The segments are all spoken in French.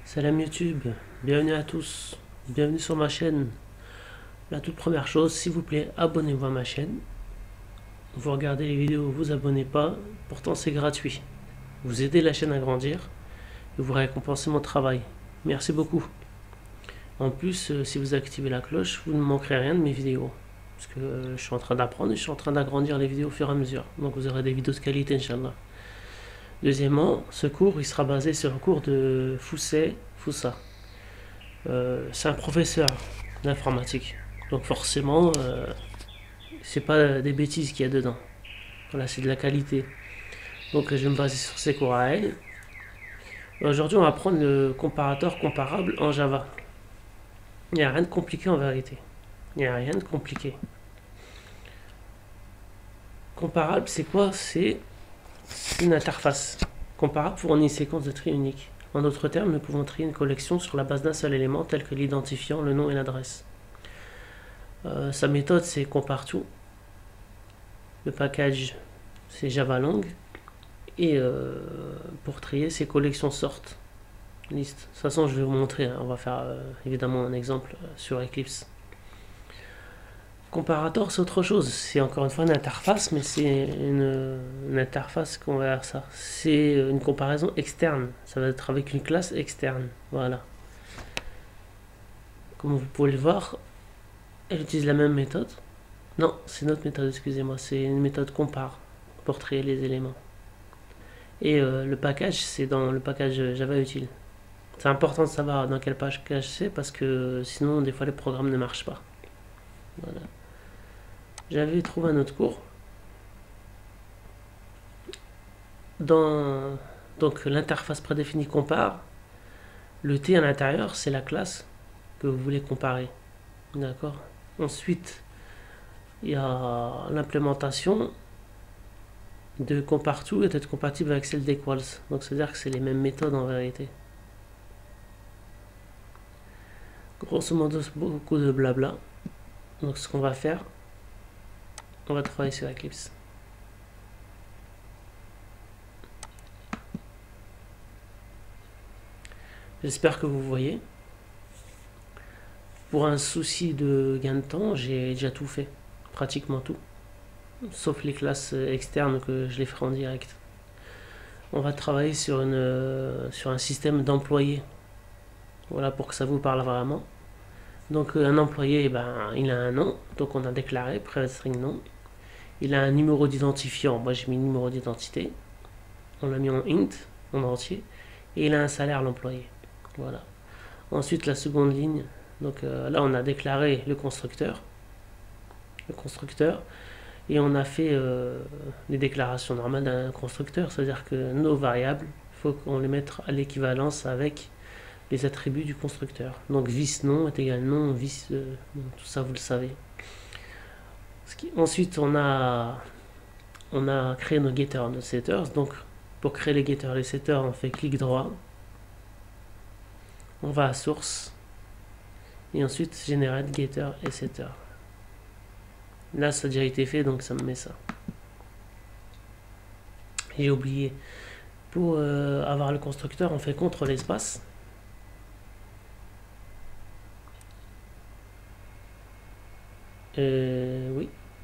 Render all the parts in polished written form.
Salam YouTube, bienvenue à tous, bienvenue sur ma chaîne. La toute première chose, s'il vous plaît, abonnez-vous à ma chaîne. Vous regardez les vidéos, vous abonnez pas, pourtant c'est gratuit. Vous aidez la chaîne à grandir et vous récompensez mon travail. Merci beaucoup. En plus, si vous activez la cloche, vous ne manquerez rien de mes vidéos. Parce que je suis en train d'apprendre et je suis en train d'agrandir les vidéos au fur et à mesure. Donc vous aurez des vidéos de qualité, Inch'Allah. Deuxièmement, ce cours, il sera basé sur le cours de Foussa. C'est un professeur d'informatique. Donc forcément, c'est pas des bêtises qu'il y a dedans. Voilà, c'est de la qualité. Donc je vais me baser sur ces cours à elle. Aujourd'hui, on va prendre le comparateur comparable en Java. Il n'y a rien de compliqué en vérité. Il n'y a rien de compliqué. Comparable, c'est quoi? C'est une interface. Comparable fournit une séquence de tri unique. En d'autres termes, nous pouvons trier une collection sur la base d'un seul élément tel que l'identifiant, le nom et l'adresse. Sa méthode, c'est compare-tout. Le package, c'est Java Long. Et pour trier, c'est collection sort liste. De toute façon, je vais vous montrer. Hein. On va faire évidemment un exemple sur Eclipse. Comparator, c'est autre chose. C'est encore une fois une interface, mais c'est une interface qu'on va faire ça. C'est une comparaison externe. Ça va être avec une classe externe. Voilà. Comme vous pouvez le voir, elle utilise la même méthode. Non, c'est notre méthode, excusez-moi. C'est une méthode compare pour trier les éléments. Et le package, c'est dans le package Java utile. C'est important de savoir dans quel package c'est parce que sinon, des fois, les programmes ne marchent pas. Voilà. J'avais trouvé un autre cours. Donc, l'interface prédéfinie compare. Le T à l'intérieur, c'est la classe que vous voulez comparer. D'accord. Ensuite, il y a l'implémentation de compare-tout et d'être compatible avec celle d'equals. Donc, c'est-à-dire que c'est les mêmes méthodes en vérité. Grosso modo, beaucoup de blabla. Donc, ce qu'on va faire, on va travailler sur Eclipse. J'espère que vous voyez. Pour un souci de gain de temps, j'ai déjà tout fait. Pratiquement tout. Sauf les classes externes que je les ferai en direct. On va travailler sur un système d'employés. Voilà, pour que ça vous parle vraiment. Donc un employé, il a un nom. Donc on a déclaré, private string nom. Il a un numéro d'identifiant. Moi j'ai mis numéro d'identité. On l'a mis en int, en entier. Et il a un salaire, l'employé. Voilà. Ensuite la seconde ligne. Donc là on a déclaré le constructeur. Et on a fait les déclarations normales d'un constructeur. C'est-à-dire que nos variables, il faut qu'on les mette à l'équivalence avec les attributs du constructeur. Donc vis nom est égal nom, vis, tout ça vous le savez. Ensuite on a créé nos getters, nos setters. Donc pour créer les getters et les setters, on fait clic droit, on va à source et ensuite generate getter et setter. Là ça a déjà été fait, donc ça me met ça. J'ai oublié, pour avoir le constructeur, on fait CTRL espace.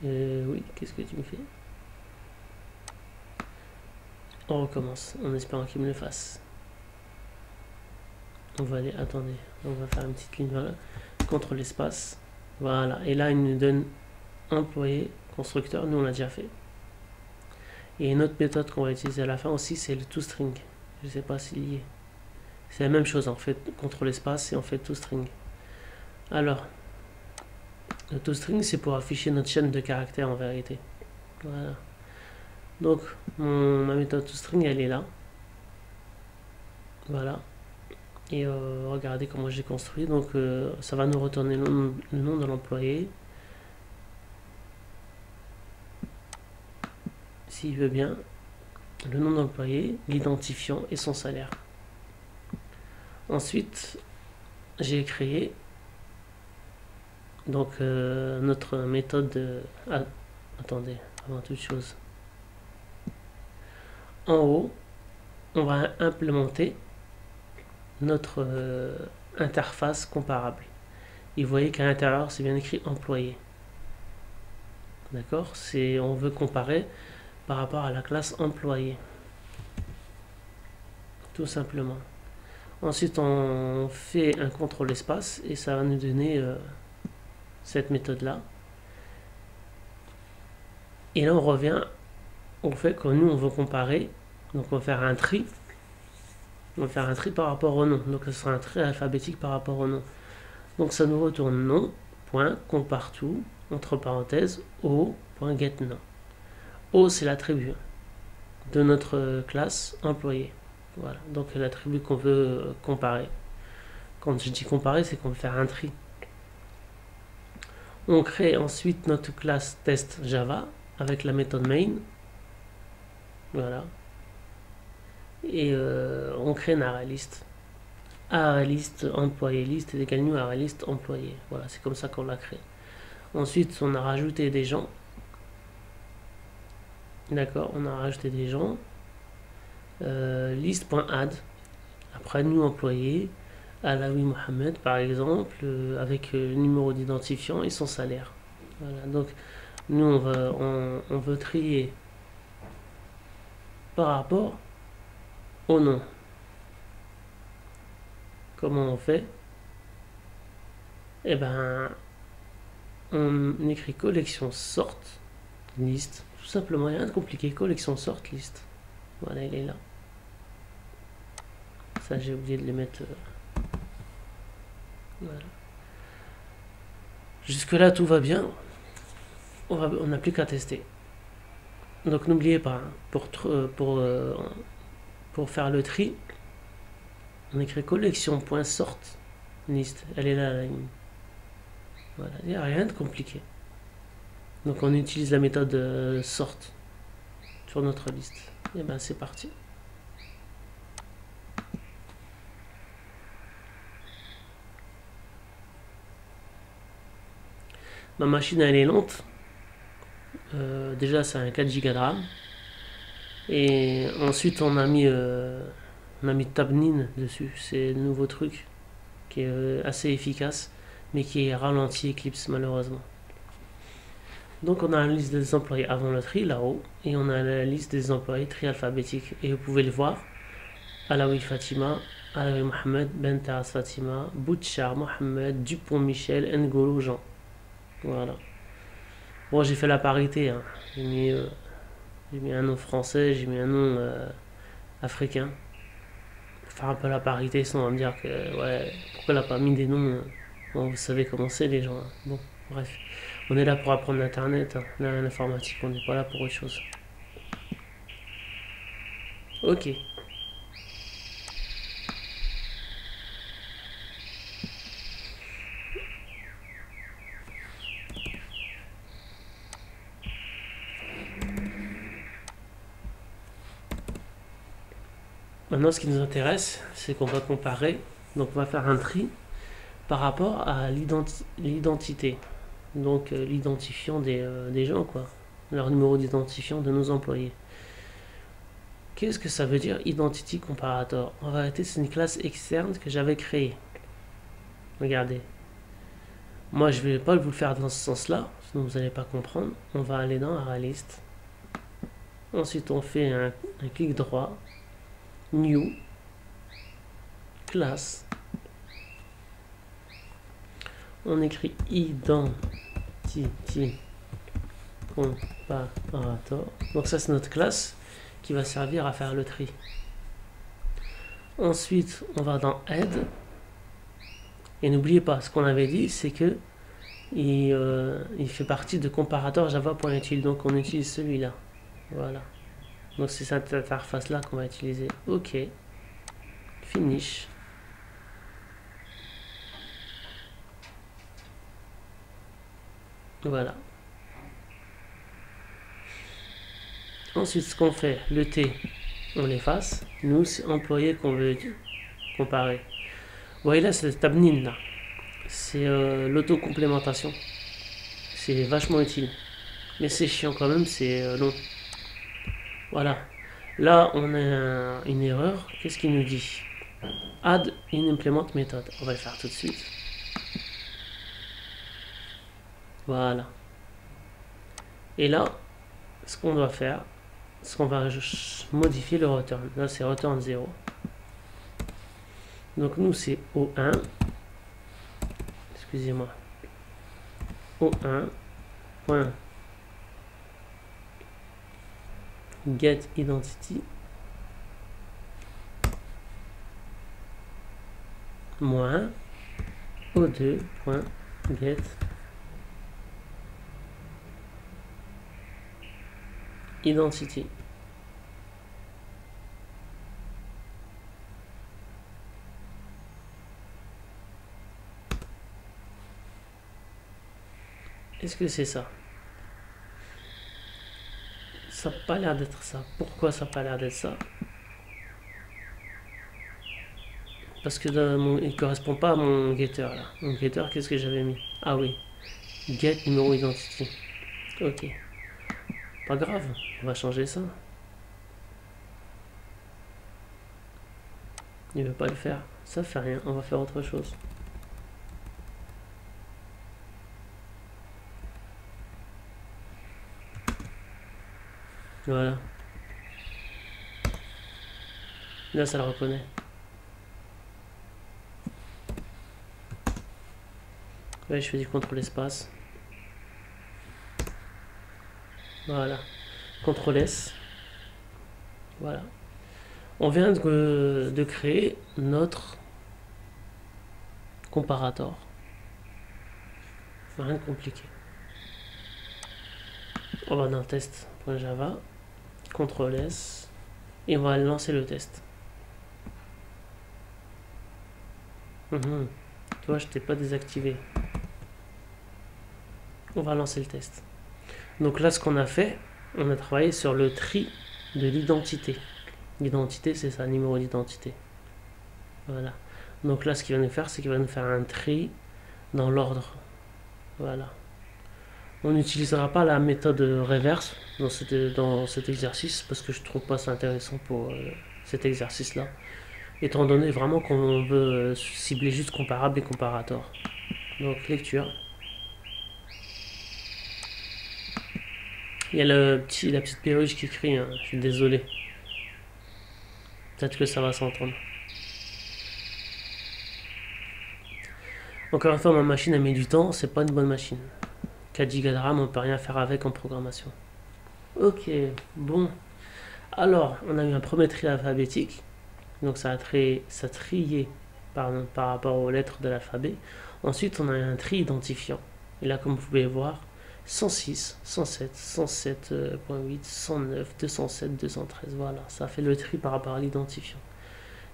Oui, qu'est-ce que tu me fais? On recommence, en espérant qu'il me le fasse. On va aller, attendez, on va faire une petite ligne, voilà. CTRL espace, voilà. Et là, il nous donne employé, constructeur, nous on l'a déjà fait. Et une autre méthode qu'on va utiliser à la fin aussi, c'est le toString. Je ne sais pas s'il y est. C'est la même chose, on fait CTRL espace et on fait toString. Alors, le toString, c'est pour afficher notre chaîne de caractères en vérité. Voilà. Donc, ma méthode toString, elle est là. Voilà. Et regardez comment j'ai construit. Donc, ça va nous retourner le nom de l'employé. S'il veut bien, le nom de l'employé, l'identifiant et son salaire. Ensuite, j'ai créé donc notre méthode attendez, avant toute chose, en haut on va implémenter notre interface comparable. Et vous voyez qu'à l'intérieur, c'est bien écrit employé. D'accord? On veut comparer par rapport à la classe employé. Tout simplement. Ensuite, on fait un contrôle espace et ça va nous donner cette méthode-là. Et là, on revient au fait que nous, on veut comparer. Donc, on va faire un tri. On va faire un tri par rapport au nom. Donc, ce sera un tri alphabétique par rapport au nom. Donc, ça nous retourne nom, point, compare tout, entre parenthèses, o, point, get nom. O, c'est l'attribut de notre classe employé. Voilà, donc l'attribut qu'on veut comparer. Quand je dis comparer, c'est qu'on veut faire un tri. On crée ensuite notre classe test Java avec la méthode main. Voilà. Et on crée une ArrayList. ArrayList employé liste est égal new ArrayList employé. Voilà, c'est comme ça qu'on l'a créé. Ensuite, on a rajouté des gens. D'accord, on a rajouté des gens. List.add. Après, nous employé. Alaoui Mohamed, par exemple, avec le numéro d'identifiant et son salaire. Voilà, donc nous, on veut trier par rapport au nom. Comment on fait? Eh ben, on écrit collection sort liste. Tout simplement, rien de compliqué. Collection sort liste. Voilà, il est là. Ça, j'ai oublié de les mettre. Voilà. Jusque là, tout va bien. On n'a plus qu'à tester. Donc, n'oubliez pas, pour faire le tri, on écrit collection.sort liste. Elle est là, la ligne. Voilà, il n'y a rien de compliqué. Donc, on utilise la méthode sort sur notre liste. Et ben, c'est parti. Ma machine, elle est lente. Déjà, c'est un 4 Go de RAM. Et ensuite, on a mis Tabnine dessus. C'est le nouveau truc qui est assez efficace, mais qui est ralenti Eclipse, malheureusement. Donc, on a la liste des employés avant le tri, là-haut. Et on a la liste des employés tri alphabétique. Et vous pouvez le voir. Alaoui Fatima, Alaoui Mohamed, Ben Taras Fatima, Boutchar Mohamed, Dupont Michel, N'Golo Jean. Voilà. Bon, j'ai fait la parité. Hein. J'ai mis un nom français, j'ai mis un nom africain. Pour faire un peu la parité, sinon on va me dire que, ouais, pourquoi elle n'a pas mis des noms bon, vous savez comment c'est les gens. Hein. Bon, bref. On est là pour apprendre l'internet, hein. L'informatique, on n'est pas là pour autre chose. Ok. Maintenant, ce qui nous intéresse, c'est qu'on va comparer, donc on va faire un tri par rapport à l'identité, donc l'identifiant des gens, quoi, leur numéro d'identifiant de nos employés. Qu'est-ce que ça veut dire Identity Comparator? En vérité, c'est une classe externe que j'avais créée. Regardez. Moi, je ne vais pas vous le faire dans ce sens-là, sinon vous n'allez pas comprendre. On va aller dans ArrayList. Ensuite, on fait un clic droit. New, classe, on écrit identity comparator. Donc ça c'est notre classe qui va servir à faire le tri. Ensuite on va dans add et n'oubliez pas ce qu'on avait dit, c'est que il fait partie de comparator java.util, donc on utilise celui-là. Voilà. Donc c'est cette interface là qu'on va utiliser. Ok. Finish. Voilà. Ensuite ce qu'on fait, le T, on l'efface. Nous c'est employé qu'on veut comparer. Vous voyez là c'est le tabnine là. C'est l'auto-complémentation. C'est vachement utile. Mais c'est chiant quand même, c'est long. Voilà. Là, on a une erreur. Qu'est-ce qu'il nous dit? add in implement method. On va le faire tout de suite. Voilà. Et là, ce qu'on doit faire, c'est qu'on va modifier le return. Là, c'est return 0. Donc nous, c'est O1. Excusez-moi. O1. Point. Get identity. Moins. O2. Point. Get. Identity. Est-ce que c'est ça? Ça n'a pas l'air d'être ça. Pourquoi ça n'a pas l'air d'être ça? Parce que il ne correspond pas à mon getter là. Mon getter, qu'est-ce que j'avais mis? Ah oui. Get numéro identity. Ok. Pas grave, on va changer ça. Il veut pas le faire. Ça fait rien, on va faire autre chose. Voilà. Là, ça le reconnaît. Ouais, je fais du contrôle espace. Voilà. CTRL S. Voilà. On vient de créer notre comparator. Rien de compliqué. On va dans test.java. CTRL S. Et on va lancer le test. Tu vois, je t'ai pas désactivé. On va lancer le test. Donc là, ce qu'on a fait, on a travaillé sur le tri de l'identité. L'identité, c'est ça, numéro d'identité. Voilà. Donc là, ce qu'il va nous faire, c'est qu'il va nous faire un tri dans l'ordre. Voilà. On n'utilisera pas la méthode reverse dans cet exercice parce que je trouve pas ça intéressant pour cet exercice-là. Étant donné vraiment qu'on veut cibler juste comparable et comparator. Donc lecture. Il y a la petite perruche qui crie, hein. Je suis désolé. Peut-être que ça va s'entendre. Encore une fois, ma machine a mis du temps, c'est pas une bonne machine. 4 Go de RAM, on peut rien faire avec en programmation. Ok, bon. Alors, on a eu un premier tri alphabétique. Donc ça a trié par rapport aux lettres de l'alphabet. Ensuite, on a un tri identifiant. Et là, comme vous pouvez voir, 106, 107, 107.8, 109, 207, 213. Voilà, ça fait le tri par rapport à l'identifiant.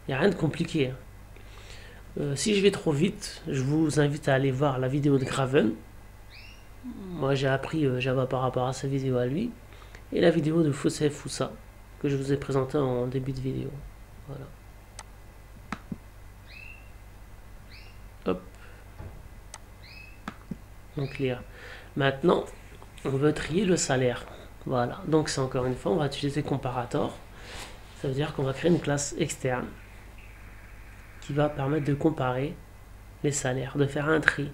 Il n'y a rien de compliqué. Si je vais trop vite, je vous invite à aller voir la vidéo de Graven. Moi, j'ai appris Java par rapport à sa vidéo à lui. Et la vidéo de Foussef Foussa, que je vous ai présenté en début de vidéo. Voilà. Hop. Donc là. Maintenant, on veut trier le salaire. Voilà. Donc c'est encore une fois, on va utiliser comparator. Ça veut dire qu'on va créer une classe externe qui va permettre de comparer les salaires, de faire un tri.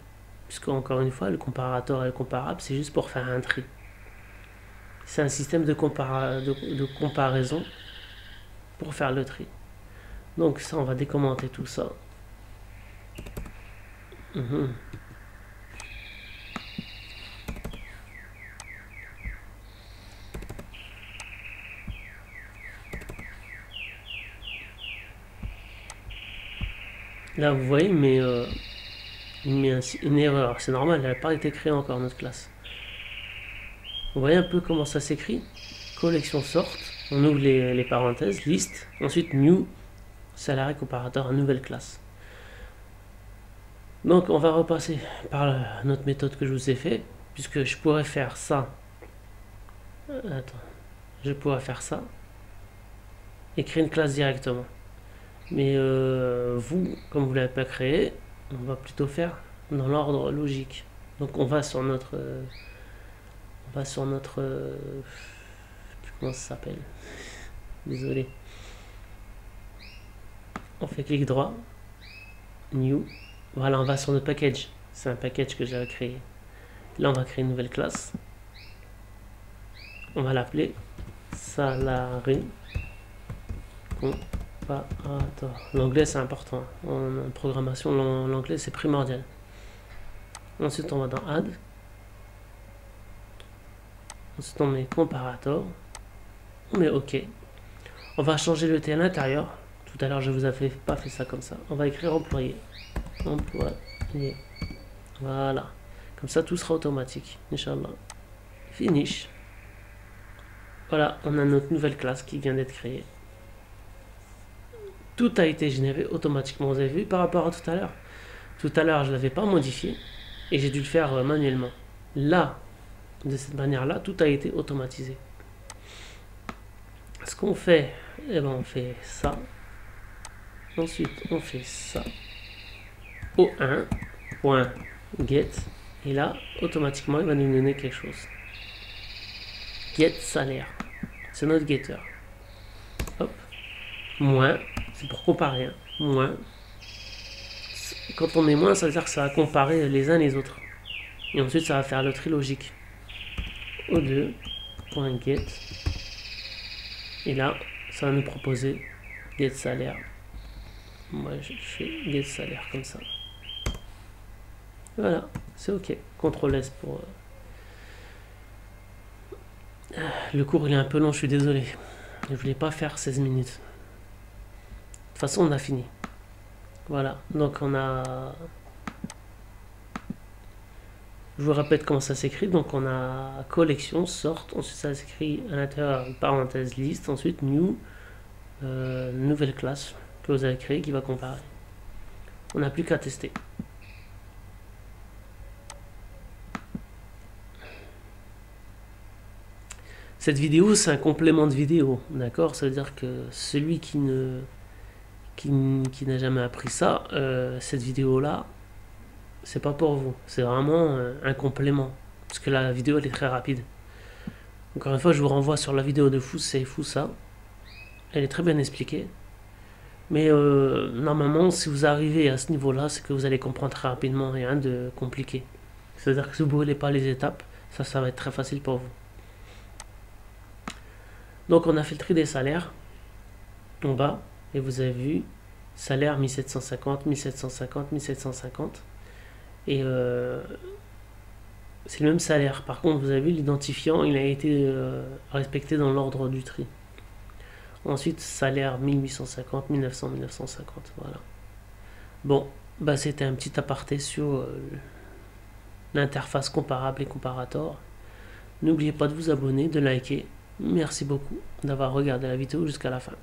Puisque encore une fois, le comparator et le comparable, c'est juste pour faire un tri. C'est un système de comparaison pour faire le tri. Donc ça, on va décommenter tout ça. Là, vous voyez, mais il met une erreur. C'est normal, elle n'a pas été créée encore, notre classe. Vous voyez un peu comment ça s'écrit? Collection sorte, on ouvre les parenthèses, liste, ensuite new, salarié comparateur, une nouvelle classe. Donc on va repasser par notre méthode que je vous ai fait, puisque je pourrais faire ça. Attends, je pourrais faire ça et créer une classe directement. Mais vous, comme vous ne l'avez pas créé, on va plutôt faire dans l'ordre logique. Donc on va sur notre je sais plus comment ça s'appelle. Désolé. on fait clic droit, new, voilà, on va sur notre package, c'est un package que j'avais créé. Là on va créer une nouvelle classe, on va l'appeler salarié comparator. L'anglais c'est important, en programmation l'anglais c'est primordial. Ensuite on va dans add, ensuite on met comparator, on met ok. On va changer le T à l'intérieur. Tout à l'heure je vous avais pas fait ça comme ça. On va écrire employé. Employé. Voilà. Comme ça tout sera automatique. Inch'Allah. Finish. Voilà, on a notre nouvelle classe qui vient d'être créée. Tout a été généré automatiquement. Vous avez vu par rapport à tout à l'heure. Tout à l'heure je ne l'avais pas modifié et j'ai dû le faire manuellement. Là, de cette manière-là, tout a été automatisé. Ce qu'on fait, eh ben on fait ça. Ensuite, on fait ça. O1.get. Et là, automatiquement, il va nous donner quelque chose. Get salaire. C'est notre getter. Hop. Moins. C'est pour comparer. Hein. Moins. Quand on met moins, ça veut dire que ça va comparer les uns les autres. Et ensuite, ça va faire le tri logique. O2.get. Et là, ça va nous proposer get salaire. Moi, je fais get salaire comme ça. Voilà, c'est ok. CTRL S pour... Le cours, il est un peu long, je suis désolé. Je voulais pas faire 16 minutes. De toute façon, on a fini. Voilà, donc on a... Je vous répète comment ça s'écrit. Donc on a collection, sort, ensuite ça s'écrit à l'intérieur parenthèse liste, ensuite new, nouvelle classe que vous avez créée qui va comparer. On n'a plus qu'à tester. Cette vidéo c'est un complément de vidéo, d'accord? Ça veut dire que celui qui n'a jamais appris ça, cette vidéo là, c'est pas pour vous, c'est vraiment un complément, parce que la vidéo elle est très rapide. Encore une fois, je vous renvoie sur la vidéo de Foussa, elle est très bien expliquée, mais normalement si vous arrivez à ce niveau là, c'est que vous allez comprendre très rapidement, rien de compliqué. C'est à dire que si vous ne brûlez pas les étapes, ça va être très facile pour vous. Donc on a fait le tri des salaires en bas, et vous avez vu salaire 1750, 1750, 1750. Et c'est le même salaire. Par contre, vous avez vu l'identifiant, il a été respecté dans l'ordre du tri. Ensuite, salaire 1850, 1900, 1950. Voilà. Bon, bah c'était un petit aparté sur l'interface comparable et comparator. N'oubliez pas de vous abonner, de liker. Merci beaucoup d'avoir regardé la vidéo jusqu'à la fin.